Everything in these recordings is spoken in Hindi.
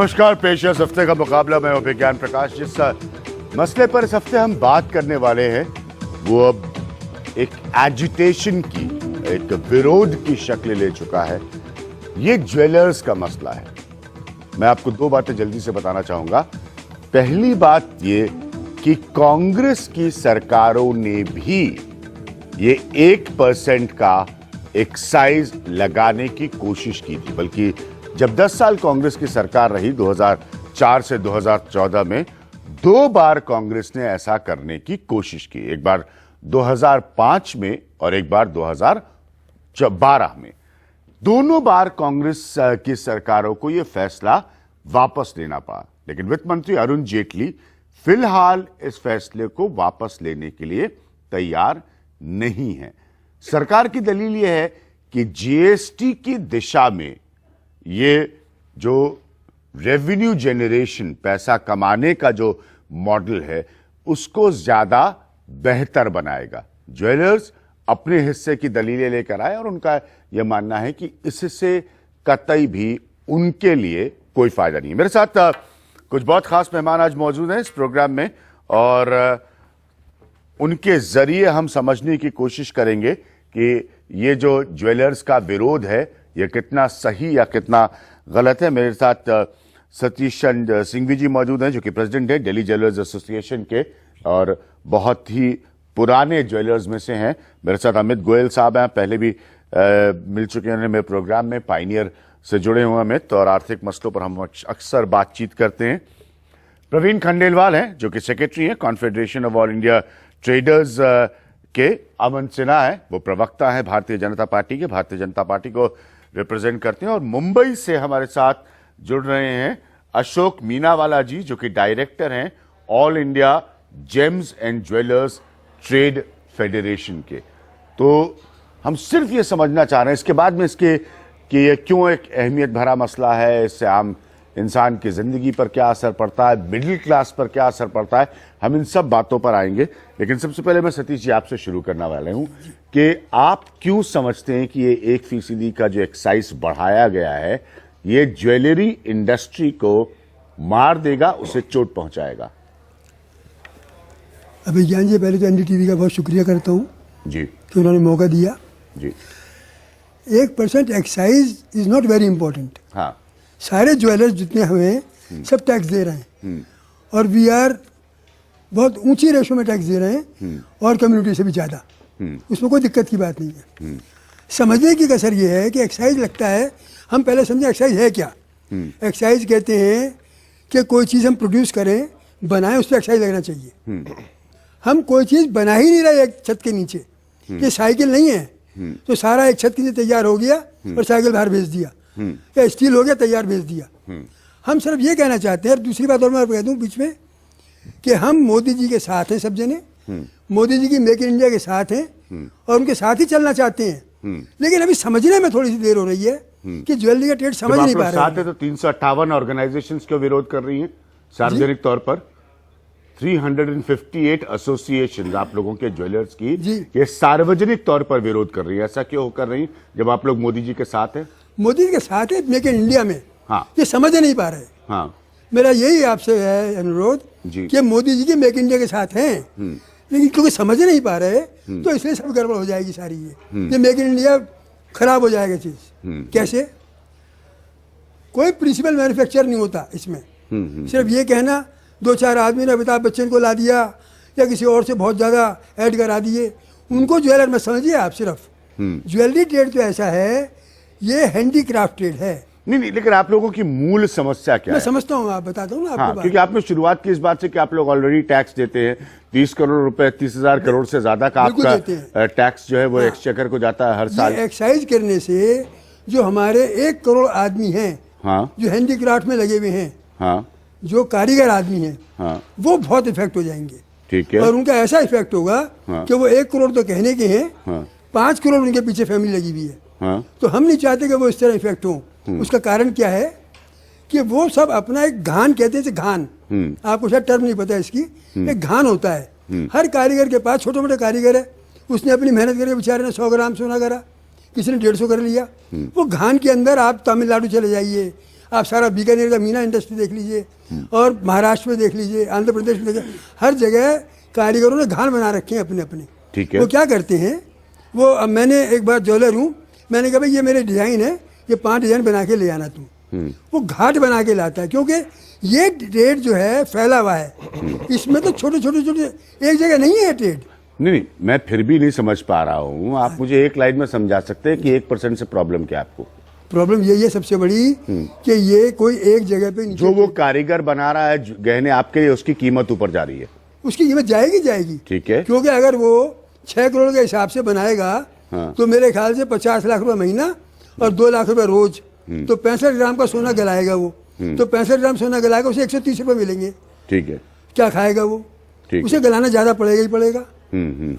नमस्कार, पेश है इस हफ्ते का मुकाबला। मैं विज्ञान प्रकाश। जिस मसले पर इस हफ्ते हम बात करने वाले हैं वो अब एक एजिटेशन की, एक विरोध की शक्ल ले चुका है। ये ज्वेलर्स का मसला है। मैं आपको दो बातें जल्दी से बताना चाहूंगा। पहली बात ये कि कांग्रेस की सरकारों ने भी ये 1% का एक्साइज लगाने की कोशिश की थी, बल्कि जब 10 साल कांग्रेस की सरकार रही 2004 से 2014 में, 2 बार कांग्रेस ने ऐसा करने की कोशिश की। एक बार 2005 में और एक बार 2012 में। दोनों बार कांग्रेस की सरकारों को यह फैसला वापस लेना पड़ा, लेकिन वित्त मंत्री अरुण जेटली फिलहाल इस फैसले को वापस लेने के लिए तैयार नहीं है। सरकार की दलील यह है कि जीएसटी की दिशा में ये जो रेवेन्यू जनरेशन, पैसा कमाने का जो मॉडल है, उसको ज्यादा बेहतर बनाएगा। ज्वेलर्स अपने हिस्से की दलीलें लेकर आए और उनका यह मानना है कि इससे कतई भी उनके लिए कोई फायदा नहीं है। मेरे साथ कुछ बहुत खास मेहमान आज मौजूद हैं इस प्रोग्राम में और उनके जरिए हम समझने की कोशिश करेंगे कि ये जो ज्वेलर्स का विरोध है ये कितना सही या कितना गलत है। मेरे साथ सतीश चंद्र सिंघवी जी मौजूद हैं, जो कि प्रेसिडेंट है दिल्ली ज्वेलर्स एसोसिएशन के और बहुत ही पुराने ज्वेलर्स में से हैं। मेरे साथ अमित गोयल साहब हैं, पहले भी मिल चुके हैं मेरे प्रोग्राम में, पाइनियर से जुड़े हुए अमित, और आर्थिक मसलों पर हम अक्सर बातचीत करते हैं। प्रवीण खंडेलवाल हैं, जो कि सेक्रेटरी हैं confederation of all India traders के। अमन सिन्हा है, वो प्रवक्ता है भारतीय जनता पार्टी के, भारतीय जनता पार्टी को रिप्रेजेंट करते हैं। और मुंबई से हमारे साथ जुड़ रहे हैं अशोक मीनावाला जी, जो कि डायरेक्टर हैं all India James and jewellers trade federation के। तो हम सिर्फ ये समझना चाह रहे हैं इसके बाद में इसके कि ये क्यों एक अहमियत भरा मसला है, इससे आम इंसान की जिंदगी पर क्या असर पड़ता है, मिडिल क्लास पर क्या असर पड़ता है, हम इन सब बातों पर आएंगे। लेकिन सबसे पहले मैं सतीश जी आपसे शुरू करने वाला हूं कि आप क्यों समझते हैं कि ये 1% का जो एक्साइज बढ़ाया गया है ये ज्वेलरी इंडस्ट्री को मार देगा, उसे चोट पहुंचाएगा? अभिज्ञान जी, पहले तो एनडीटीवी का बहुत शुक्रिया करता हूं जी कि उन्होंने मौका दिया जी। 1% excise is not very important. हाँ, सारे ज्वेलर्स जितने हुए सब टैक्स दे रहे हैं और वी आर बहुत ऊंची रेशो में टैक्स दे रहे हैं और कम्युनिटी से भी ज्यादा। उसमें कोई दिक्कत की बात नहीं है। समझने की कसर ये है कि एक्साइज लगता है, हम पहले समझे एक्साइज है क्या। एक्साइज कहते हैं कि कोई चीज हम प्रोड्यूस करें, बनाएं, उस पर एक्साइज लगना चाहिए। हम कोई चीज बना ही नहीं रहे एक छत के नीचे। ये साइकिल नहीं है तो सारा एक छत के नीचे तैयार हो गया और साइकिल बाहर भेज दिया, या स्टील हो गया तैयार भेज दिया। हम सिर्फ ये कहना चाहते हैं। और दूसरी बात और मैं कह दूं बीच में कि हम मोदी जी के साथ हैं, सब जने मोदी जी की मेक इन इंडिया के साथ हैं और उनके साथ ही चलना चाहते हैं। लेकिन अभी समझने में थोड़ी सी देर हो रही है कि ज्वेलरी का ट्रेड समझ नहीं पा रहे हैं। तो 358 ऑर्गेनाइजेशंस क्यों विरोध कर रही हैं सार्वजनिक तौर पर? 358 एसोसिएशन आप लोगों के ज्वेलर्स की ये सार्वजनिक तौर पर विरोध कर रही है। ऐसा क्यों कर रही है जब आप लोग मोदी जी के साथ हैं? मोदी जी के साथ है मेक इन इंडिया में। हाँ, ये समझ नहीं पा रहे। हाँ, मेरा यही आपसे है अनुरोध कि मोदी जी के मेक इंडिया के साथ हैं, लेकिन क्योंकि समझ नहीं पा रहे तो इसलिए सब गड़बड़ हो जाएगी सारी। ये मेक इन इंडिया खराब हो जाएगा चीज। कैसे? कोई प्रिंसिपल मैन्युफैक्चर नहीं होता इसमें। सिर्फ ये कहना 2-4 आदमी ने अमिताभ बच्चन को ला दिया या किसी और से बहुत ज्यादा ऐड करा दिए, उनको ज्वेलर में समझिए आप। सिर्फ ज्वेलरी ट्रेड तो ऐसा है, ये हैंडीक्राफ्ट ट्रेड है। नहीं, लेकिन आप लोगों की मूल समस्या क्या है? मैं समझता हूँ, आप बताता हूँ ना आपको। क्योंकि आपने शुरुआत की इस बात से कि आप लोग ऑलरेडी टैक्स देते हैं। 30 करोड़ रुपए, 30,000 करोड़ से ज्यादा का आपका टैक्स जो है वो एक्सचेकर को जाता है हर साल। एक्साइज करने से जो हमारे 1 करोड़ आदमी हैं, हाँ, जो हैंडीक्राफ्ट में लगे हुए हैं, हाँ, जो कारीगर आदमी हैं, हाँ, वो बहुत इफेक्ट हो जाएंगे। ठीक है। और उनका ऐसा इफेक्ट होगा कि वो 1 करोड़ तो कहने के हैं, 5 करोड़ उनके पीछे फैमिली लगी हुई है। तो हम नहीं चाहते कि वो इस तरह इफेक्ट हो। उसका कारण क्या है कि वो सब अपना एक घान कहते हैं, घान, आपको शायद टर्म नहीं पता इसकी, एक घान होता है हर कारीगर के पास। छोटे मोटे कारीगर है, उसने अपनी मेहनत करके बेचारे ने 100 ग्राम सोना करा, किसी ने 150 कर लिया। वो घान के अंदर आप तमिलनाडु चले जाइए, आप सारा बीकानेर का मीना इंडस्ट्री देख लीजिए, और महाराष्ट्र में देख लीजिए, आंध्र प्रदेश में देखिए, हर जगह कारीगरों ने घान बना रखे हैं अपने अपने। ठीक है। वो क्या करते हैं, वो अब मैंने एक बार ज्वेलर हूँ, मैंने कहा भाई ये मेरे डिजाइन है, ये 5 डिजाइन बना के ले आना तू। वो घाट बना के लाता है, क्योंकि ये ट्रेड जो है फैला हुआ है, इसमें तो छोटे छोटे एक जगह नहीं है ट्रेड। नहीं, मैं फिर भी नहीं समझ पा रहा हूँ, आप मुझे एक लाइन में समझा सकते हैं कि 1% से प्रॉब्लम क्या है आपको? प्रॉब्लम यही है सबसे बड़ी कि ये कोई एक जगह पे जो वो कारीगर बना रहा है गहने आपके लिए, उसकी कीमत ऊपर जा रही है। उसकी कीमत जाएगी। ठीक है। क्योंकि अगर वो 6 करोड़ के हिसाब से बनाएगा, हाँ, तो मेरे ख्याल से 50 लाख रुपए महीना और 2 लाख रुपए रोज, तो 65 ग्राम का सोना गलाएगा वो, तो 65 ग्राम सोना गलाएगा, उसे 130 रुपए मिलेंगे। ठीक है। क्या खाएगा वो? उसे गलाना ज्यादा पड़ेगा ही पड़ेगा,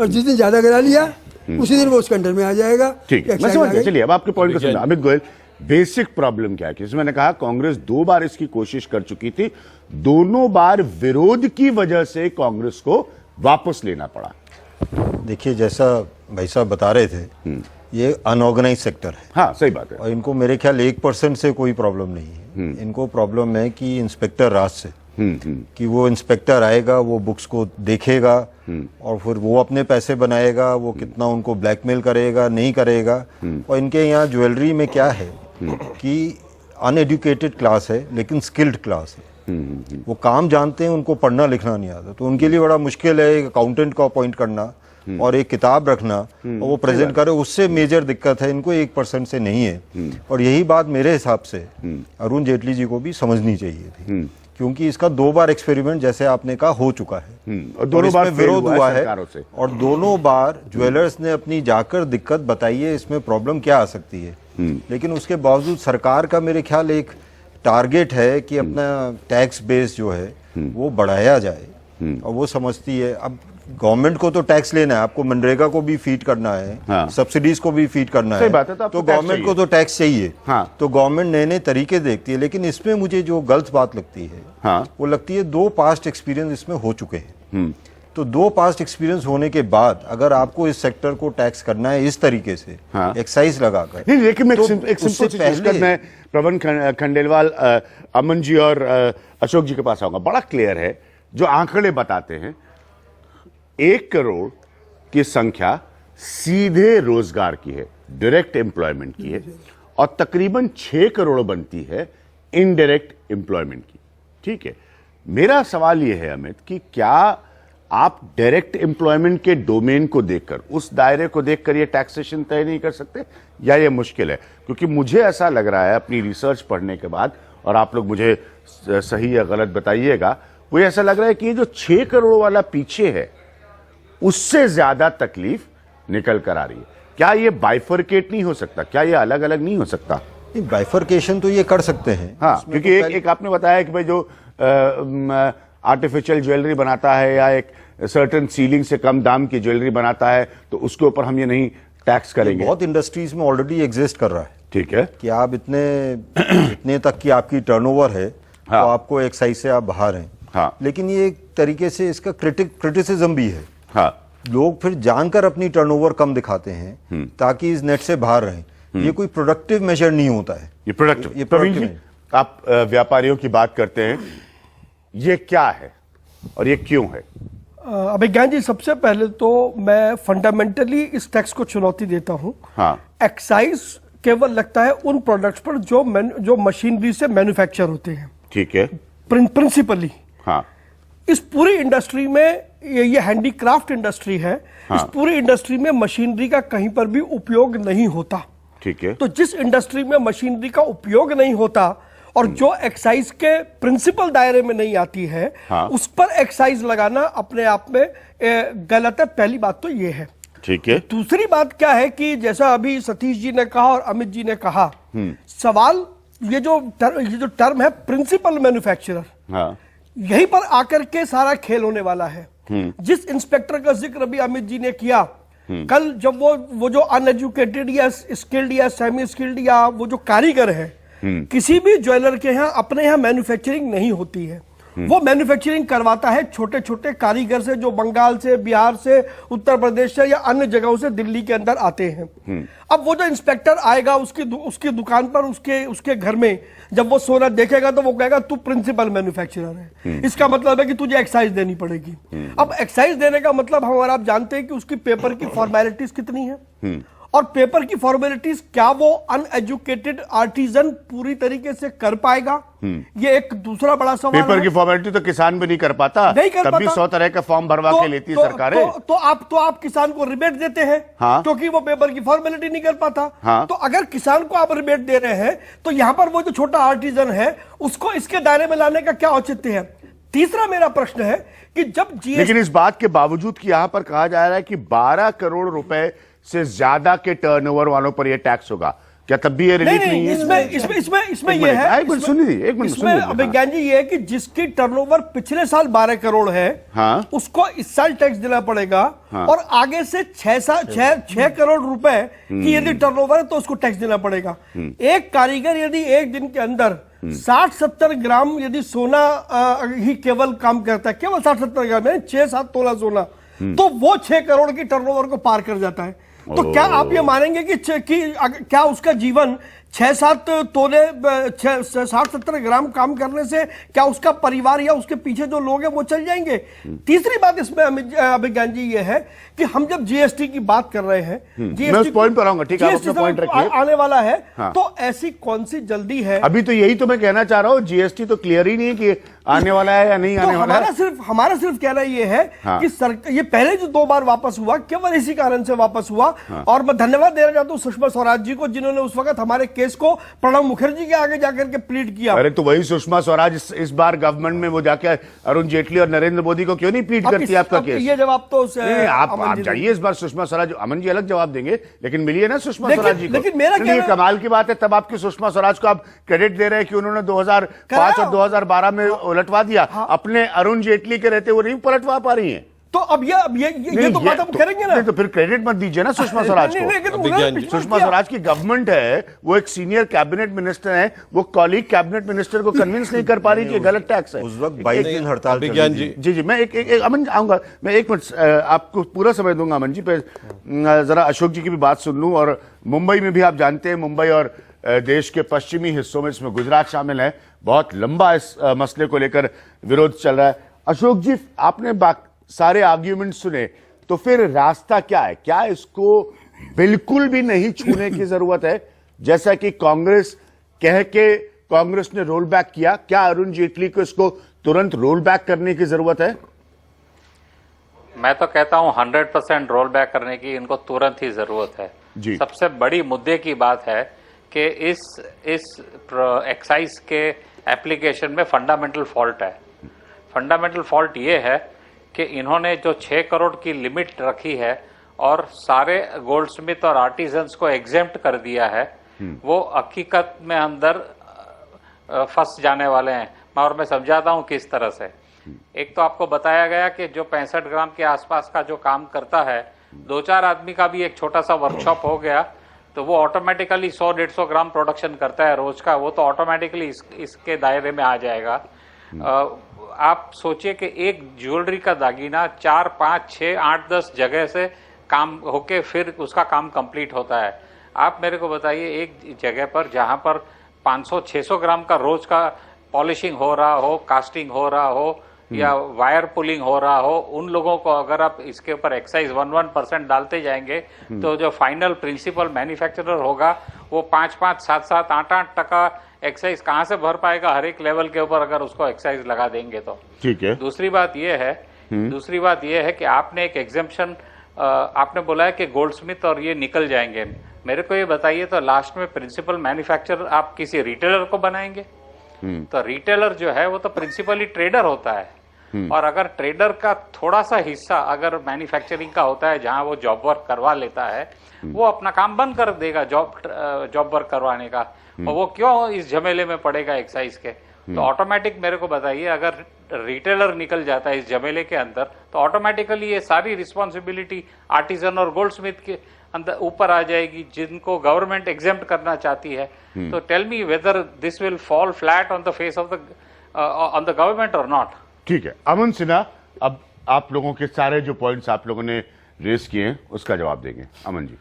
और जिस दिन ज्यादा गला लिया उसी दिन वो उस कंडर में आ जाएगा। ठीक है, मैं समझ गया। चलिए अब आपके पॉइंट को सुना। अमित गोयल, बेसिक प्रॉब्लम क्या है? कि मैंने कहा कांग्रेस 2 बार इसकी कोशिश कर चुकी थी, दोनों बार विरोध की वजह से कांग्रेस को वापस लेना पड़ा। देखिए, जैसा भाई साहब बता रहे थे, ये अनऑर्गेनाइज सेक्टर है। हाँ, सही बात है। और इनको मेरे ख्याल 1% से कोई प्रॉब्लम नहीं है। इनको प्रॉब्लम है कि इंस्पेक्टर राज से, कि वो इंस्पेक्टर आएगा, वो बुक्स को देखेगा और फिर वो अपने पैसे बनाएगा, वो कितना उनको ब्लैकमेल करेगा, नहीं करेगा। और इनके यहाँ ज्वेलरी में क्या है कि अनएडुकेटेड क्लास है लेकिन स्किल्ड क्लास है। वो काम जानते हैं, उनको पढ़ना लिखना नहीं आता, तो उनके लिए बड़ा मुश्किल है एक अकाउंटेंट को अपॉइंट करना और एक किताब रखना और वो प्रेजेंट करे, उससे मेजर दिक्कत है। इनको 1% से नहीं है। और यही बात मेरे हिसाब से अरुण जेटली जी को भी समझनी चाहिए थी, क्योंकि इसका 2 बार एक्सपेरिमेंट, जैसे आपने कहा, हो चुका है और दोनों बार विरोध हुआ है, और दोनों बार ज्वेलर्स ने अपनी जाकर दिक्कत बताई है, इसमें प्रॉब्लम क्या आ सकती है। लेकिन उसके बावजूद सरकार का मेरे ख्याल एक टारगेट है कि अपना टैक्स बेस जो है वो बढ़ाया जाए, और वो समझती है अब गवर्नमेंट को तो टैक्स लेना है, आपको मनरेगा को भी फीड करना है, हाँ, सब्सिडीज को भी फीड करना है, तो गवर्नमेंट को तो टैक्स चाहिए। हाँ, तो गवर्नमेंट नए नए तरीके देखती है। लेकिन इसमें मुझे जो गलत बात लगती है, हाँ, वो लगती है 2 पास्ट एक्सपीरियंस इसमें हो चुके हैं। तो 2 पास्ट एक्सपीरियंस होने के बाद अगर आपको इस सेक्टर को टैक्स करना है इस तरीके से, हाँ, एक्साइज लगाकर, नहीं, लेकिन मैं एक सिंपल मैं प्रवन खंडेलवाल, अमन जी और अशोक जी के पास आऊंगा। बड़ा क्लियर है, जो आंकड़े बताते हैं 1 करोड़ की संख्या सीधे रोजगार की है, डायरेक्ट एम्प्लॉयमेंट की है, और तकरीबन 6 करोड़ बनती है इनडायरेक्ट एम्प्लॉयमेंट की। ठीक है, मेरा सवाल यह है अमित कि क्या आप डायरेक्ट एम्प्लॉयमेंट के डोमेन को देखकर, उस दायरे को देखकर ये टैक्सेशन तय नहीं कर सकते, या ये मुश्किल है? क्योंकि मुझे ऐसा लग रहा है अपनी रिसर्च पढ़ने के बाद, और आप लोग मुझे सही या गलत बताइएगा, वो ऐसा लग रहा है कि ये जो 6 करोड़ वाला पीछे है उससे ज्यादा तकलीफ निकल कर आ रही है। क्या ये बाइफरकेट नहीं हो सकता? क्या ये अलग अलग नहीं हो सकता? बाइफरकेशन तो ये कर सकते हैं। हाँ, क्योंकि एक आपने बताया कि भाई जो आर्टिफिशियल ज्वेलरी बनाता है या एक सर्टेन सीलिंग से कम दाम की ज्वेलरी बनाता है, तो उसके ऊपर हम ये नहीं टैक्स करेंगे। बहुत इंडस्ट्रीज में ऑलरेडी एग्जिस्ट कर रहा है। ठीक है, कि आप इतने तक की आपकी टर्नओवर है, हाँ, तो आपको एक्साइज से आप बाहर हैं। हाँ, लेकिन ये एक तरीके से इसका क्रिटिसिज्म भी है। हाँ, लोग फिर जानकर अपनी टर्नओवर कम दिखाते हैं ताकि इस नेट से बाहर रहें। ये कोई प्रोडक्टिव मेजर नहीं होता है। ये प्रोडक्टिव आप व्यापारियों की बात करते हैं, ये क्या है और ये क्यों है? अभिज्ञान जी, सबसे पहले तो मैं फंडामेंटली इस टैक्स को चुनौती देता हूं। हाँ, एक्साइज केवल लगता है उन प्रोडक्ट्स पर जो मशीनरी से मैन्युफैक्चर होते हैं। ठीक है, प्रिंसिपली। हाँ, इस पूरी इंडस्ट्री में, ये हैंडीक्राफ्ट इंडस्ट्री है, हाँ, इस पूरी इंडस्ट्री में मशीनरी का कहीं पर भी उपयोग नहीं होता। ठीक है, तो जिस इंडस्ट्री में मशीनरी का उपयोग नहीं होता और जो एक्साइज के प्रिंसिपल दायरे में नहीं आती है, हाँ, उस पर एक्साइज लगाना अपने आप में गलत है। पहली बात तो ये है। ठीक है, दूसरी बात क्या है कि जैसा अभी सतीश जी ने कहा और अमित जी ने कहा, सवाल ये जो टर्म है प्रिंसिपल मैन्युफैक्चरर, हाँ, यहीं पर आकर के सारा खेल होने वाला है। जिस इंस्पेक्टर का जिक्र अभी अमित जी ने किया, कल जब वो जो अनएजुकेटेड या स्किल्ड या सेमी स्किल्ड या वो जो कारीगर है, किसी भी ज्वेलर के यहाँ अपने यहाँ मैन्युफैक्चरिंग नहीं होती है, वो मैन्युफैक्चरिंग करवाता है छोटे छोटे कारीगर से, जो बंगाल से, बिहार से, उत्तर प्रदेश से या अन्य जगहों से दिल्ली के अंदर आते हैं। अब वो जो इंस्पेक्टर आएगा उसकी दुकान पर, उसके घर में जब वो सोना देखेगा तो वो कहेगा तू प्रिंसिपल मैन्युफैक्चरर है, इसका मतलब है कि तुझे एक्साइज देनी पड़ेगी। अब एक्साइज देने का मतलब हम और आप जानते हैं कि उसकी पेपर की फॉर्मेलिटीज कितनी है, और पेपर की फॉर्मेलिटीज क्या वो अनएजुकेटेड आर्टिजन पूरी तरीके से कर पाएगा, ये एक दूसरा बड़ा सवाल पेपर है। की फॉर्मेलिटी तो किसान भी नहीं कर पाता, नहीं कर तब भी पाता। 100 तरह का फॉर्म भरवा के लेती है सरकारें। तो आप किसान को रिबेट देते हैं, हाँ। क्योंकि वो पेपर की फॉर्मेलिटी नहीं कर पाता। हाँ। तो अगर किसान को आप रिबेट दे रहे हैं तो यहां पर वो जो छोटा आर्टिजन है उसको इसके दायरे में लाने का क्या औचित्य है। तीसरा मेरा प्रश्न है कि जब जीएसटी, लेकिन इस बात के बावजूद कि यहां पर कहा जा रहा है कि 12 करोड़ रुपए से ज्यादा के टर्नओवर वालों पर यह टैक्स होगा, क्या तब भी ये रिलीफ नहीं है? इसमें ये है, एक मिनट सुनिए, एक मिनट इसमें सुनिए। अभिज्ञान जी ये है कि जिसकी टर्नओवर पिछले साल 12 करोड़ है, हाँ। उसको इस साल टैक्स देना पड़ेगा। हाँ। और आगे से 6 करोड़ रुपए की यदि टर्नओवर है तो उसको टैक्स देना पड़ेगा। एक कारीगर यदि एक दिन के अंदर 60-70 ग्राम यदि सोना ही केवल काम करता है, केवल 60-70 ग्राम में 6-7 तोला सोना, तो वो 6 करोड़ की टर्नओवर को पार कर जाता है। तो क्या आप ये मानेंगे कि क्या उसका जीवन 6-7 तोले 60-70 ग्राम काम करने से क्या उसका परिवार या उसके पीछे जो लोग हैं वो चल जाएंगे? तीसरी बात इसमें अभिज्ञान जी ये है कि हम जब जीएसटी की बात कर रहे हैं, मैं उस पॉइंट पर आऊंगा, ठीक है, आप अपना पॉइंट रखिए। आने वाला है। हाँ। तो ऐसी कौन सी जल्दी है? अभी तो यही तो मैं कहना चाह रहा हूं, जीएसटी तो क्लियर ही नहीं है कि आने वाला है या नहीं तो आने वाला है। हमारा सिर्फ कहना ये है हाँ। कि ये पहले जो 2 बार वापस हुआ केवल इसी कारण से वापस हुआ। हाँ। और मैं धन्यवाद देना चाहता हूं सुषमा स्वराज जी को, जिन्होंने उस वक्त हमारे केस को प्रणब मुखर्जी के आगे जाकर के प्लीड किया। अरे तो वही सुषमा स्वराज इस बार गवर्नमेंट में वो जाके अरुण जेटली और नरेंद्र मोदी को क्यों नहीं प्लीड करती आपका केस? ये जवाब तो आप जाइए इस बार सुषमा स्वराज, अमन जी अलग जवाब देंगे, लेकिन मिलिए ना सुषमा स्वराज जी को। लेकिन मेरा ये कमाल की बात है, तब आपकी सुषमा स्वराज को आप क्रेडिट दे रहे हैं कि उन्होंने 2005 और 2012 में उलटवा दिया। हाँ। अपने अरुण जेटली के रहते वो नहीं पलटवा पा रही हैं। तो अब ये तो बात हम करेंगे ना। तो फिर क्रेडिट मत दीजिए ना सुषमा स्वराज को। सुषमा स्वराज की गवर्नमेंट है, वो एक सीनियर कैबिनेट मिनिस्टर है, वो कॉलीग कैबिनेट मिनिस्टर को कन्विंस नहीं कर पा रही कि गलत टैक्स है। उस वक्त 22 दिन हड़ताल विज्ञान जी जी मैं एक अमन आऊंगा, मैं 1 मिनट आपको पूरा समय दूंगा अमन जी पे, जरा अशोक जी की भी बात सुन लूं। और मुंबई में भी आप जानते हैं, मुंबई और देश के पश्चिमी हिस्सों में, इसमें गुजरात शामिल है, बहुत लंबा इस मसले को लेकर विरोध चल रहा है। अशोक जी, आपने सारे आर्ग्यूमेंट सुने, तो फिर रास्ता क्या है? क्या इसको बिल्कुल भी नहीं छूने की जरूरत है, जैसा कि कांग्रेस कांग्रेस ने रोल बैक किया? क्या अरुण जेटली को इसको तुरंत रोल बैक करने की जरूरत है? मैं तो कहता हूं 100% रोल बैक करने की इनको तुरंत ही जरूरत है जी। सबसे बड़ी मुद्दे की बात है कि इस एक्साइज के एप्लीकेशन में फंडामेंटल फॉल्ट है। फंडामेंटल फॉल्ट ये है कि इन्होंने जो 6 करोड़ की लिमिट रखी है और सारे गोल्ड स्मिथ और आर्टिजन्स को एग्जेम्प्ट कर दिया है, वो हकीकत में अंदर फंस जाने वाले हैं। और मैं समझाता हूं किस तरह से। एक तो आपको बताया गया कि जो 65 ग्राम के आसपास का जो काम करता है, 2-4 आदमी का भी एक छोटा सा वर्कशॉप हो गया तो वो ऑटोमेटिकली 100-150 ग्राम प्रोडक्शन करता है रोज का, वो तो ऑटोमेटिकली इसके दायरे में आ जाएगा। आप सोचिए कि एक ज्वेलरी का दागीना 4, 5, 6, 8, 10 जगह से काम होके फिर उसका काम कंप्लीट होता है। आप मेरे को बताइए, एक जगह पर जहां पर 500-600 ग्राम का रोज का पॉलिशिंग हो रहा हो, कास्टिंग हो रहा हो या वायर पुलिंग हो रहा हो, उन लोगों को अगर आप इसके ऊपर एक्साइज 1% डालते जाएंगे तो जो फाइनल प्रिंसिपल मैन्युफैक्चरर होगा वो 5-5, 7-7, 8-8% एक्साइज कहां से भर पाएगा हर एक लेवल के ऊपर, अगर उसको एक्साइज लगा देंगे तो। ठीक है। दूसरी बात यह है कि आपने एक एग्जेम्पशन आपने बोला है कि गोल्डस्मिथ और ये निकल जाएंगे। मेरे को ये बताइए, तो लास्ट में प्रिंसिपल मैन्युफैक्चरर आप किसी रिटेलर को बनाएंगे? तो रिटेलर जो है वो तो प्रिंसिपली ट्रेडर होता है, और अगर ट्रेडर का थोड़ा सा हिस्सा अगर मैन्युफैक्चरिंग का होता है जहां वो जॉब वर्क करवा लेता है, वो अपना काम बंद कर देगा जॉब वर्क करवाने का, और वो क्यों इस झमेले में पड़ेगा एक्साइज के? तो ऑटोमेटिक मेरे को बताइए, अगर रिटेलर निकल जाता है इस झमेले के अंदर तो ऑटोमेटिकली ये सारी रिस्पॉन्सिबिलिटी आर्टिजन और गोल्डस्मिथ के अंदर ऊपर आ जाएगी, जिनको गवर्नमेंट एग्जेम्प्ट करना चाहती है। तो tell me whether this will fall flat on the face of the on the government or not. ठीक है, अमन सिन्हा, अब आप लोगों के सारे जो पॉइंट्स आप लोगों ने रेस किए हैं उसका जवाब देंगे। अमन जी।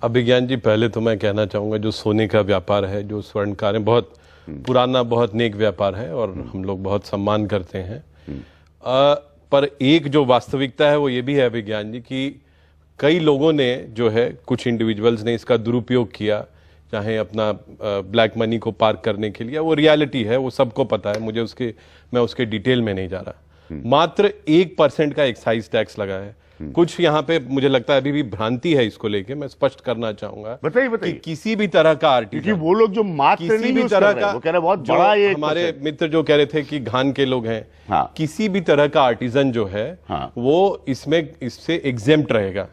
अभिज्ञान जी, पहले तो मैं कहना चाहूँगा जो सोने का व्यापार है, जो स्वर्णकार है, बहुत पुराना, बहुत नेक व्यापार है और हम लोग बहुत सम्मान करते हैं। पर एक जो वास्तविकता है वो ये भी है अभिज्ञान जी कि कई लोगों ने जो है, कुछ इंडिविजुअल्स ने इसका दुरुपयोग किया, चाहे अपना ब्लैक मनी को पार्क करने के लिए। वो रियलिटी है, वो सबको पता है, मैं उसके डिटेल में नहीं जा रहा। मात्र 1% का एक्साइज टैक्स लगा है। कुछ यहाँ पे मुझे लगता है अभी भी भ्रांति है इसको लेके, मैं स्पष्ट करना चाहूंगा। बताइए कि किसी भी तरह का आर्टिजन, क्योंकि वो लोग जो मात्र किसी भी तरह का, वो कह रहे बहुत बड़ा ये हमारे मित्र जो कह रहे थे कि घान के लोग हैं, हाँ। किसी भी तरह का आर्टिजन जो है, हाँ। वो इससे एग्जेम्प्ट रहेगा।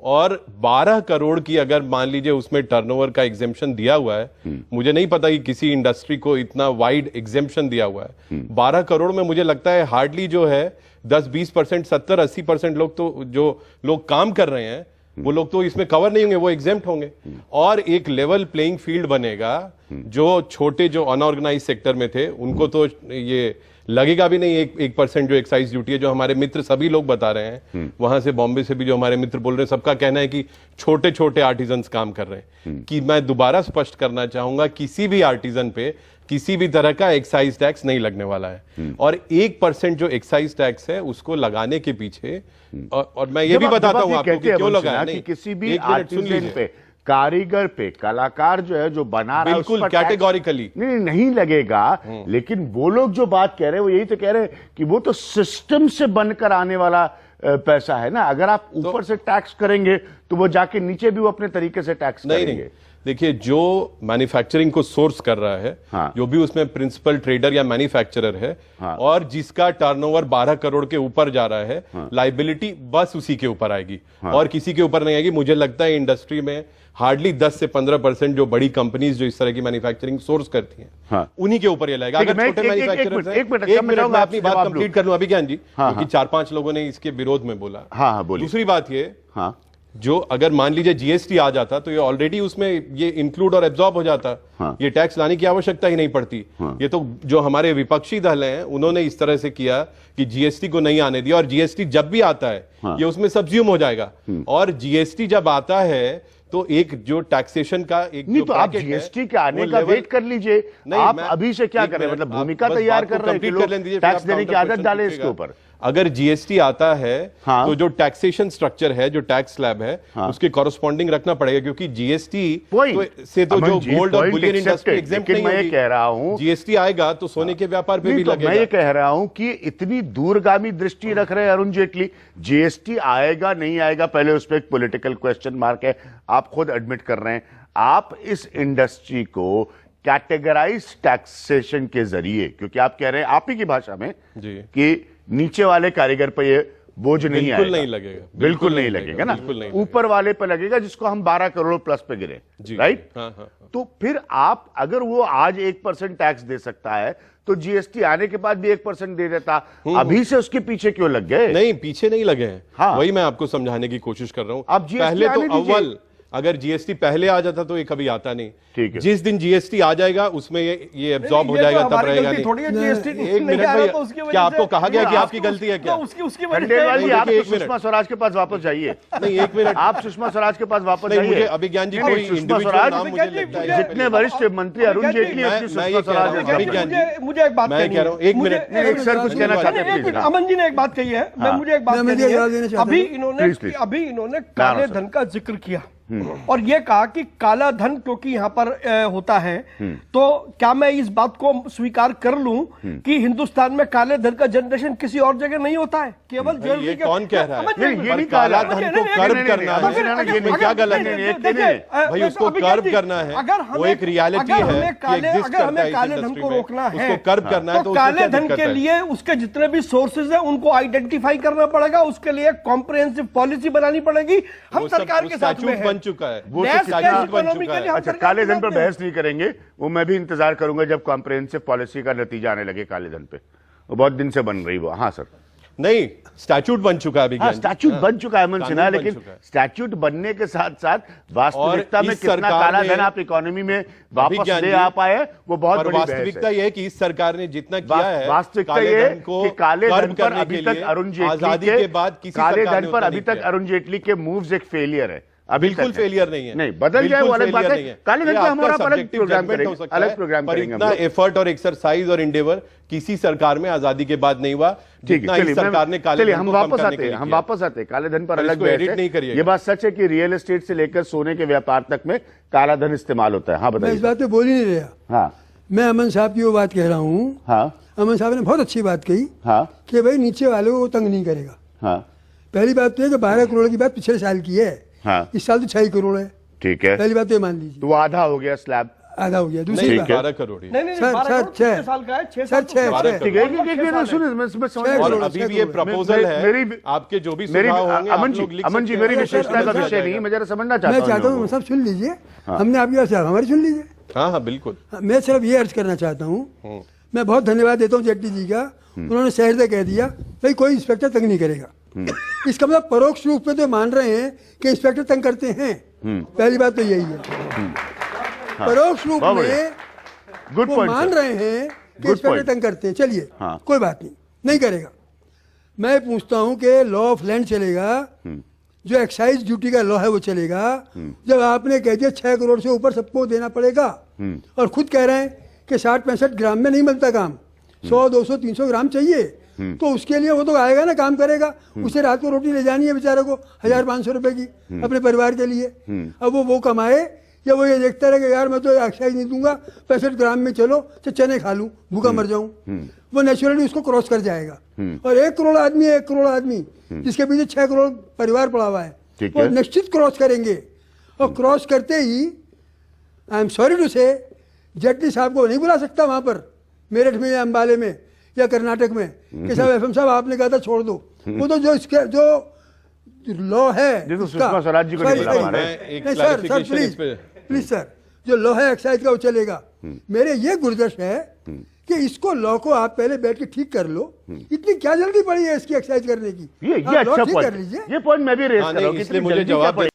और 12 करोड़ की अगर मान लीजिए उसमें टर्नओवर का एग्जेम्पशन दिया हुआ है, मुझे नहीं पता कि किसी इंडस्ट्री को इतना वाइड एग्जेम्पशन दिया हुआ है। 12 करोड़ में मुझे लगता है हार्डली जो है 10-20%, 70-80% लोग तो, जो लोग काम कर रहे हैं वो लोग तो इसमें कवर नहीं होंगे, वो एग्जेम्प्ट होंगे। और एक लेवल प्लेइंग फील्ड बनेगा। जो छोटे, जो अनऑर्गेनाइज सेक्टर में थे, उनको तो ये लगेगा भी नहीं 1% जो एक्साइज ड्यूटी है, जो हमारे मित्र सभी लोग बता रहे हैं, वहां से बॉम्बे से भी जो हमारे मित्र बोल रहे हैं, सबका कहना है कि छोटे छोटे आर्टिजन्स काम कर रहे हैं। कि मैं दोबारा स्पष्ट करना चाहूंगा, किसी भी आर्टिजन पे किसी भी तरह का एक्साइज टैक्स नहीं लगने वाला है। और 1% जो एक्साइज टैक्स है उसको लगाने के पीछे, और मैं ये भी बताता हूं आपको कि क्यों लगाया। नहीं, किसी भी आर्टिजन पे, कारीगर पे, कलाकार जो है, जो बना रहा है, बिल्कुल कैटेगोरिकली नहीं लगेगा। लेकिन वो लोग जो बात कह रहे हैं वो यही तो कह रहे हैं कि वो तो सिस्टम से बनकर आने वाला पैसा है ना। अगर आप ऊपर से टैक्स करेंगे तो वो जाके नीचे भी वो अपने तरीके से टैक्स करेंगे। देखिए, जो मैन्युफैक्चरिंग को सोर्स कर रहा है, हाँ। जो भी उसमें प्रिंसिपल ट्रेडर या मैन्युफैक्चरर है, हाँ। और जिसका टर्नओवर 12 करोड़ के ऊपर जा रहा है, हाँ। लाइबिलिटी बस उसी के ऊपर आएगी, हाँ। और किसी के ऊपर नहीं आएगी। मुझे लगता है इंडस्ट्री में हार्डली 10 से 15% जो बड़ी कंपनीज जो इस तरह की मैन्युफैक्चरिंग सोर्स करती हैं, हाँ। उन्हीं के ऊपर ये लगेगा। अगर छोटे मैन्युफैक्चरर्स हैं, एक मिनट मैं अपनी बात कंप्लीट कर लूं अभिज्ञान जी, क्योंकि 4-5 लोगों ने इसके विरोध में बोला। दूसरी बात ये, जो अगर मान लीजिए जीएसटी आ जाता तो ये ऑलरेडी उसमें ये इंक्लूड और एब्जॉर्ब हो जाता, हाँ। ये टैक्स लाने की आवश्यकता ही नहीं पड़ती, हाँ। ये तो जो हमारे विपक्षी दल हैं उन्होंने इस तरह से किया कि जीएसटी को नहीं आने दिया, और जीएसटी जब भी आता है, हाँ। ये उसमें सब्ज्यूम हो जाएगा। और जीएसटी जब आता है तो एक जो टैक्सेशन का एक नहीं, तो आप जीएसटी के आने का वेट कर लीजिए। आप अभी से क्या कर रहे हैं, मतलब भूमिका तैयार कर रहे हैं कि लोग टैक्स देने की आदत डालें इसके ऊपर। अगर जीएसटी आता है, हाँ। तो जो टैक्सेशन स्ट्रक्चर है, जो टैक्स स्लैब है, हाँ। उसके कॉरस्पॉन्डिंग रखना पड़ेगा, क्योंकि जीएसटी से तो जो गोल्ड और बुलियन इंडस्ट्री एग्जेम्प्ट नहीं होगी। मैं कह रहा हूं जीएसटी आएगा तो सोने के व्यापार पे भी लगेगा। मैं ये कह रहा हूं कि इतनी दूरगामी दृष्टि रख रहे हैं अरुण जेटली। जीएसटी आएगा नहीं आएगा, पहले उस पर एक पॉलिटिकल क्वेश्चन मार्क है, आप खुद एडमिट कर रहे हैं। आप इस इंडस्ट्री को कैटेगराइज टैक्सेशन के जरिए, क्योंकि आप कह रहे हैं आप ही की भाषा में कि नीचे वाले कारीगर पे ये बोझ नहीं आएगा, नहीं लगेगा, बिल्कुल नहीं लगेगा ना, ऊपर वाले पे लगेगा जिसको हम 12 करोड़ प्लस पे गिरे, राइट। तो फिर आप, अगर वो आज 1% टैक्स दे सकता है तो जीएसटी आने के बाद भी 1% दे देता। अभी से उसके पीछे क्यों लग गए? नहीं, पीछे नहीं लगे हैं, हाँ। वही मैं आपको समझाने की कोशिश कर रहा हूं। अब पहले तो अव्वल, अगर जीएसटी पहले आ जाता तो ये कभी आता नहीं। ठीक है, जिस दिन जीएसटी आ जाएगा उसमें ये एब्जॉर्ब हो जाएगा, तब रहेगा नहीं। एक मिनट भाई, क्या आपको कहा गया कि आपकी गलती है क्या? आप सुषमा स्वराज के पास वापस जाइए। नहीं, एक मिनट, आप सुषमा स्वराज के पास वापस जाइए। अभिज्ञान जी, कोई इंडिविजुअल नाम मुझे लगता है, जितने वरिष्ठ मंत्री अरुण जेटली, सुषमा स्वराज, मुझे एक बात मैं कह रहा हूँ, एक मिनट, सर कुछ कहना चाहते हैं? अमन जी ने एक बात कही है, मुझे एक बात कहनी है। अभी इन्होंने काले धन का जिक्र किया और ये कहा कि काला धन क्योंकि यहाँ पर होता है, तो क्या मैं इस बात को स्वीकार कर लूं कि हिंदुस्तान में काले धन का जनरेशन किसी और जगह नहीं होता है, केवल ज्वेलरी के? कौन कह रहा है? ये नहीं, काला धन को कर्व करना है, ये क्या गलत है भाई? उसको कर्व करना है, वो एक रियलिटी है। अगर हमें काले धन को रोकना है, उसको कर्व करना है, तो काले धन के लिए उसके जितने भी सोर्सेज है उनको आइडेंटिफाई करना पड़ेगा, उसके लिए कॉम्प्रिहेंसिव पॉलिसी बनानी पड़ेगी। हम सरकार के साथ में बन चुका है, वो अच्छा, काले धन पर बहस नहीं करेंगे, वो मैं भी इंतजार करूंगा जब कॉम्प्रिहेंसिव पॉलिसी का नतीजा आने लगे काले धन पे। वो बहुत दिन से बन रही वो। हाँ सर, नहीं, स्टैट्यूट बन चुका है अभी। हाँ, स्टैट्यूट बन चुका है हेमंत सिन्हा, कानून बन लेकिन चुका है। स्टैट्यूट बनने के साथ साथ वास्तविकता में इस कितना सरकार काला ने- धन आप इकोनॉमी में वापस अभिज्ञान ले जी, आ पाए, वो बहुत और बड़ी बहस वास्तविकता है। यह है कि इस सरकार ने जितना किया है, वास्तविकता काले ये धन को कि काले कर्ब धन पर करने अभी के तक लिए अरुण जेटली आजादी के बाद किसी काले सरकार ने धन पर उतना अभी नहीं तक किया। अरुण जेटली के मूव्स एक फेलियर है। अभी बिल्कुल तक है। फेलियर नहीं है। नहीं, बदल जाए वो बिल्कुल अलग बात failure है। नहीं है। काले धन ये पे आपका हमारा अलग subjective प्रोग्राम judgment करेंगे, हो सकता अलग है, प्रोग्राम पर करेंगे हम इतना लोग। एफर्ट और एक्सरसाइज और इंडेवर किसी सरकार में आजादी के बाद नहीं हुआ ठीक है, जितना इस सरकार ने काले चलिए धन हम को कम वापस करने आते के हैं, लिए हम किया। वापस आते हैं। काले धन पर पर अलग इसको बहस edit है। नहीं करिएगा। ये बात सच है कि रियल एस्टेट से लेकर सोने के व्यापार तक में काला धन इस्तेमाल होता है। हाँ मैं इस बताइए। बात पे बोल ही नहीं रहा। हाँ मैं अमन साहब की वो बात कह रहा हूँ। हाँ अमन साहब ने बहुत अच्छी बात कही हाँ कि भाई नीचे वालों को वो तंग नहीं करेगा। हाँ पहली बात तो है कि 12 करोड़ की बात पिछले साल की है। हाँ। इस साल तो 6 करोड़ है। ठीक है, पहली बात तो ये मान लीजिए, तो वो आधा हो गया स्लैब। आधा हो गया। दूसरी नहीं, बात, 12 करोड़ ही। नहीं, सर, 12 सर, करोड़ छह। पिछले साल का है, 6 सर, छह, बारह छह। ठीक है, करोड़। एक मिनट सुनिए, मैं समझ छह और करोड़, अभी छह भी ये करोड़। प्रपोजल है, मेरी- आपके जो भी मेरी सुझाव होंगे आप अमन जी, लोग लिख अमन जी सकते मेरी हैं। विशेषता का सर, विषय नहीं है, मैं जरा समझना चाहता मैं हूँ चाहता इन हूँ लोगों सब सुन लीजिए। हमने आपकी बात हमारी सुन लीजिए। हाँ हाँ बिल्कुल। हाँ, मैं सिर्फ ये अर्ज करना चाहता हूँ, मैं बहुत धन्यवाद देता हूँ जेटली जी का। उन्होंने शहर से कह दिया भाई कोई इंस्पेक्टर तंग नहीं करेगा। इसका मतलब परोक्ष रूप में तो मान रहे हैं कि इंस्पेक्टर तंग करते हैं। पहली बात तो यही है। परोक्ष रूप बहुत में बढ़िया। गुड वो पॉइंट मान रहे हैं कि इंस्पेक्टर point. तंग करते हैं। चलिए हाँ। कोई बात नहीं करेगा। मैं पूछता हूँ कि लॉ ऑफ लैंड चलेगा, जो एक्साइज ड्यूटी का लॉ है वो चलेगा। जब आपने कह दिया 6 करोड़ से ऊपर सबको देना पड़ेगा, और खुद कह रहे हैं कि 60-65 ग्राम में नहीं मिलता काम, 100, 200, 300 ग्राम चाहिए, तो उसके लिए वो तो आएगा ना, काम करेगा। उसे रात को रोटी ले जानी है बेचारे को 1500 रुपए की अपने परिवार के लिए। अब वो कमाए या वो ये देखता रहे कि यार मैं तो एक्साइज नहीं दूंगा, 65 ग्राम में चलो तो चने खा लूं, भूखा मर जाऊं, वो नेचुरली उसको क्रॉस कर जाएगा। और 1 करोड़ आदमी है, 1 करोड़ आदमी जिसके पीछे 6 करोड़ परिवार पड़ा हुआ है, ठीक वो है। निश्चित क्रॉस करेंगे। और क्रॉस करते ही आई एम सॉरी टू से जेटली साहब को नहीं बुला सकता वहां पर मेरठ में या अम्बाले में या कर्नाटक में कि साहब एफएम साहब आपने कहा था छोड़ दो। वो तो जो इसके जो लॉ है देखो, उसका- सुषमा स्वराज जी को नहीं Sorry, बुला sorry. पा रहे। मैं एक नहीं, सर, clarification प्लीज इस पे- प्लीज सर, जो लॉ है एक्साइज का वो चलेगा। मेरे ये गुर्जश है कि इसको लॉ को आप पहले बैठ के ठीक कर लो। इतनी क्या जल्दी पड़ी है इसकी एक्साइज करने की? ये आप law अच्छा ठीक पॉइंट, कर लीजिए। ये पॉइंट मैं भी रेज हाँ, कर रहा हूँ नहीं, कि इसलिए इतनी मुझे जल्दी क्या जवाब पड़ी?